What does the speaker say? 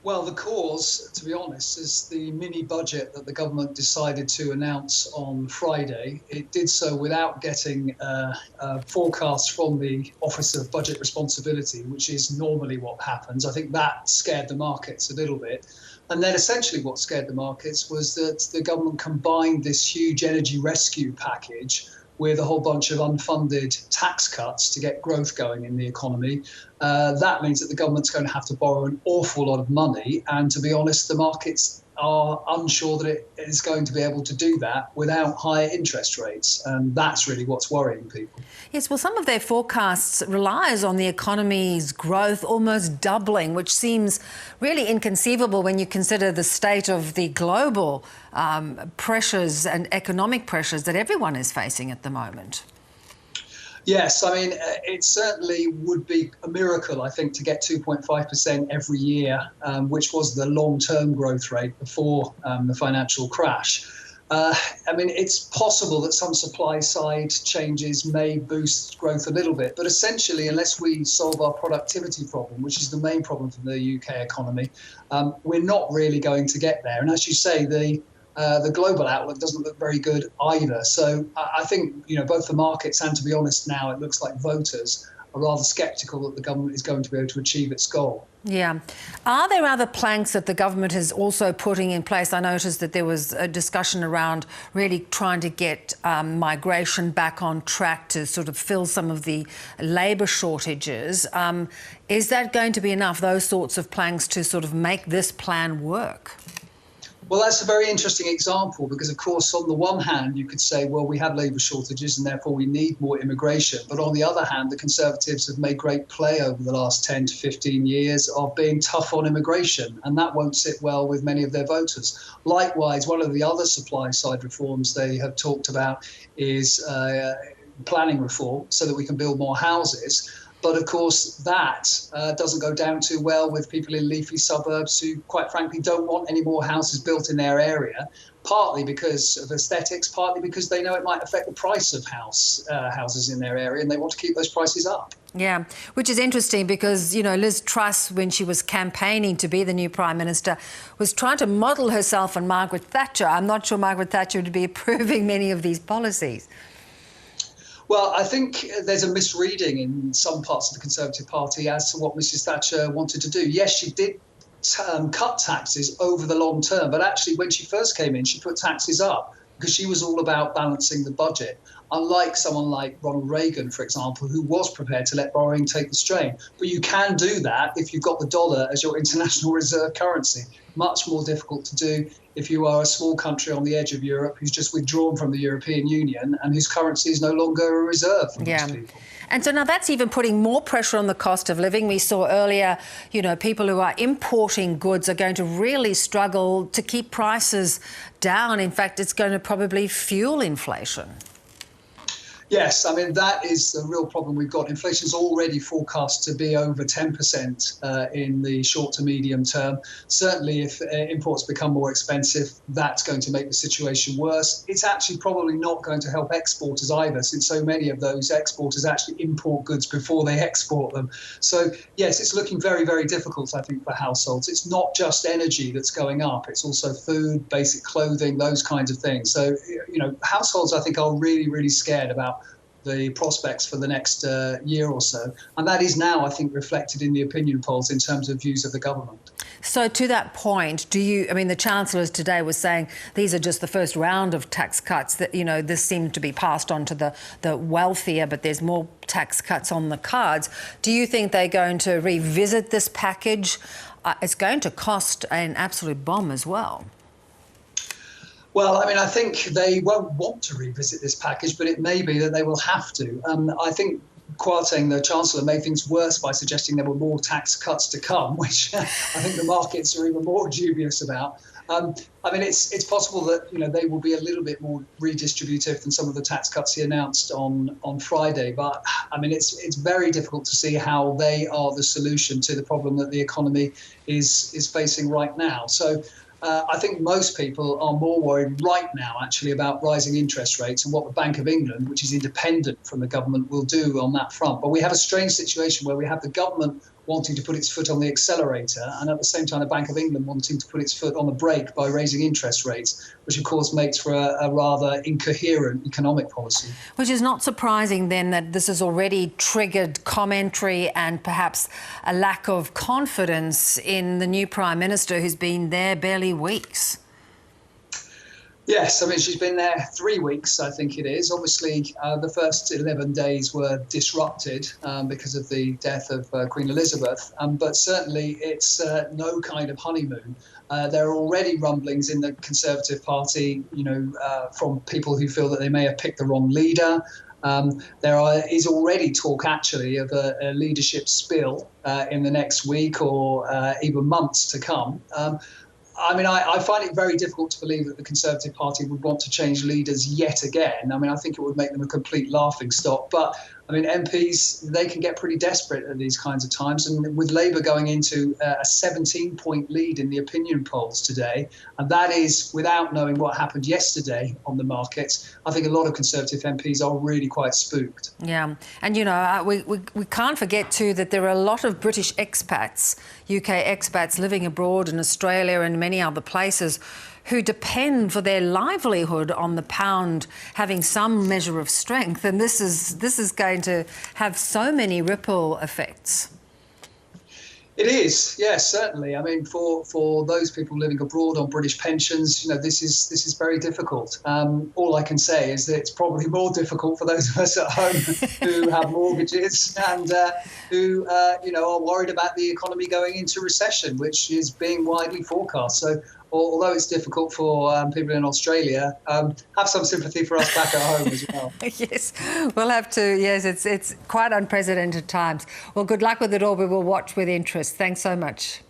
Well, the cause, to be honest, is the mini budget that the government decided to announce on Friday. It did so without getting a forecast from the Office of Budget Responsibility, which is normally what happens. I think that scared the markets a little bit. And then essentially what scared the markets was that the government combined this huge energy rescue package with a whole bunch of unfunded tax cuts to get growth going in the economy. That means that the government's going to have to borrow an awful lot of money. And to be honest, the markets are unsure that it is going to be able to do that without higher interest rates. And that's really what's worrying people. Yes, well, some of their forecasts relies on the economy's growth almost doubling, which seems really inconceivable when you consider the state of the global pressures and economic pressures that everyone is facing at the moment. Yes, I mean, it certainly would be a miracle, I think, to get 2.5% every year, which was the long-term growth rate before the financial crash. I mean, it's possible that some supply side changes may boost growth a little bit, but essentially, unless we solve our productivity problem, which is the main problem for the UK economy, we're not really going to get there. And as you say, the global outlook doesn't look very good either. So I think, both the markets and, to be honest, now it looks like voters are rather sceptical that the government is going to be able to achieve its goal. Yeah. Are there other planks that the government is also putting in place? I noticed that there was a discussion around really trying to get migration back on track to sort of fill some of the labour shortages. Is that going to be enough, those sorts of planks, to sort of make this plan work? Well, that's a very interesting example because, of course, on the one hand, you could say, well, we have labour shortages and therefore we need more immigration. But on the other hand, the Conservatives have made great play over the last 10 to 15 years of being tough on immigration, and that won't sit well with many of their voters. Likewise, one of the other supply side reforms they have talked about is planning reform so that we can build more houses. But of course, that doesn't go down too well with people in leafy suburbs who, quite frankly, don't want any more houses built in their area, partly because of aesthetics, partly because they know it might affect the price of houses in their area and they want to keep those prices up. Yeah, which is interesting because, Liz Truss, when she was campaigning to be the new Prime Minister, was trying to model herself on Margaret Thatcher. I'm not sure Margaret Thatcher would be approving many of these policies. Well, I think there's a misreading in some parts of the Conservative Party as to what Mrs Thatcher wanted to do. Yes, she did cut taxes over the long term, but actually when she first came in, she put taxes up because she was all about balancing the budget. Unlike someone like Ronald Reagan, for example, who was prepared to let borrowing take the strain. But you can do that if you've got the dollar as your international reserve currency. Much more difficult to do if you are a small country on the edge of Europe who's just withdrawn from the European Union and whose currency is no longer a reserve for most people. And so now that's even putting more pressure on the cost of living. We saw earlier, people who are importing goods are going to really struggle to keep prices down. In fact, it's going to probably fuel inflation. Yes, I mean, that is the real problem we've got. Inflation is already forecast to be over 10% in the short to medium term. Certainly, if imports become more expensive, that's going to make the situation worse. It's actually probably not going to help exporters either, since so many of those exporters actually import goods before they export them. So, yes, it's looking very, very difficult, I think, for households. It's not just energy that's going up. It's also food, basic clothing, those kinds of things. So, households, I think, are really, really scared about the prospects for the next year or so. And that is now, I think, reflected in the opinion polls in terms of views of the government. So to that point, the chancellor today was saying these are just the first round of tax cuts, that, this seemed to be passed on to the wealthier, but there's more tax cuts on the cards. Do you think they're going to revisit this package? It's going to cost an absolute bomb as well. Well, I mean, I think they won't want to revisit this package, but it may be that they will have to. I think Kwarteng, the Chancellor, made things worse by suggesting there were more tax cuts to come, which I think the markets are even more dubious about. I mean, it's possible that they will be a little bit more redistributive than some of the tax cuts he announced on Friday. But I mean, it's very difficult to see how they are the solution to the problem that the economy is facing right now. So I think most people are more worried right now, actually, about rising interest rates and what the Bank of England, which is independent from the government, will do on that front. But we have a strange situation where we have the government wanting to put its foot on the accelerator, and at the same time the Bank of England wanting to put its foot on the brake by raising interest rates, which of course makes for a rather incoherent economic policy. Which is not surprising then that this has already triggered commentary and perhaps a lack of confidence in the new Prime Minister who's been there barely weeks. Yes, I mean, she's been there 3 weeks, I think it is. Obviously, the first 11 days were disrupted because of the death of Queen Elizabeth, but certainly it's no kind of honeymoon. There are already rumblings in the Conservative Party, from people who feel that they may have picked the wrong leader. Is already talk, actually, of a leadership spill in the next week or even months to come. I mean, I find it very difficult to believe that the Conservative Party would want to change leaders yet again. I mean, I think it would make them a complete laughingstock. But, I mean, MPs, they can get pretty desperate at these kinds of times. And with Labour going into a 17-point lead in the opinion polls today, and that is without knowing what happened yesterday on the markets, I think a lot of Conservative MPs are really quite spooked. Yeah. And, we can't forget, too, that there are a lot of British expats, UK expats living abroad in Australia and many other places who depend for their livelihood on the pound having some measure of strength. And this is going to have so many ripple effects. It is, yes, certainly. I mean, for those people living abroad on British pensions, this is very difficult. All I can say is that it's probably more difficult for those of us at home who have mortgages and who are worried about the economy going into recession, which is being widely forecast. So, although it's difficult for people in Australia, have some sympathy for us back at home as well. Yes, we'll have to. Yes, it's quite unprecedented times. Well, good luck with it all. We will watch with interest. Thanks so much.